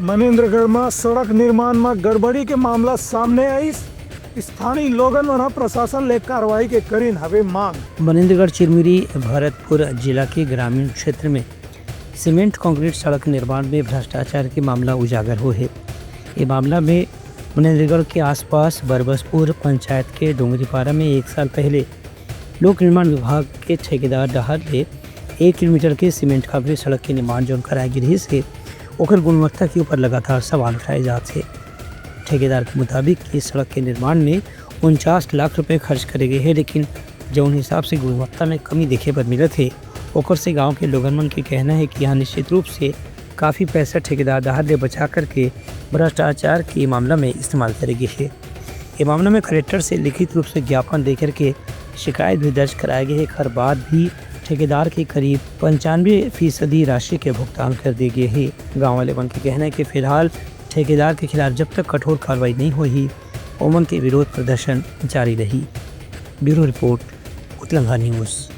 मनेन्द्रगढ़ में सड़क निर्माण में गड़बड़ी के मामला सामने आई। स्थानीय लोगन द्वारा प्रशासन ले कार्रवाई के करीन हवे मांग। मनेन्द्रगढ़ चिरमिरी भरतपुर जिला के ग्रामीण क्षेत्र में सीमेंट कंक्रीट सड़क निर्माण में भ्रष्टाचार के मामला उजागर हो है। ये मामला में मनेन्द्रगढ़ के आसपास बरबसपुर पंचायत के डोंगरीपारा में 1 साल पहले लोक निर्माण विभाग के ठेकेदार डहर ले 1 किलोमीटर के सीमेंट कंक्रीट सड़क के निर्माण जो कराए गिरी से ओकर गुणवत्ता के ऊपर लगातार सवाल उठाए जाते। ठेकेदार के मुताबिक इस सड़क के निर्माण में 49 लाख रुपए खर्च करे गए हैं, लेकिन जौन हिसाब से गुणवत्ता में कमी देखे पर मिले थे ओकर से गांव के लोगन मन के कहना है कि यहाँ निश्चित रूप से काफ़ी पैसा ठेकेदार डहर ले बचा करके भ्रष्टाचार के मामला में इस्तेमाल करेगी है। ये मामला में कलेक्टर से लिखित रूप से ज्ञापन देकर के शिकायत भी दर्ज कराए गए है। हर बाद भी ठेकेदार के करीब 95% राशि के भुगतान कर दिए गए हैं। गाँव वाले मन के कहना है कि फिलहाल ठेकेदार के खिलाफ जब तक कठोर कार्रवाई नहीं हुई ओमन के विरोध प्रदर्शन जारी रही। Bureau report, Utlanga news.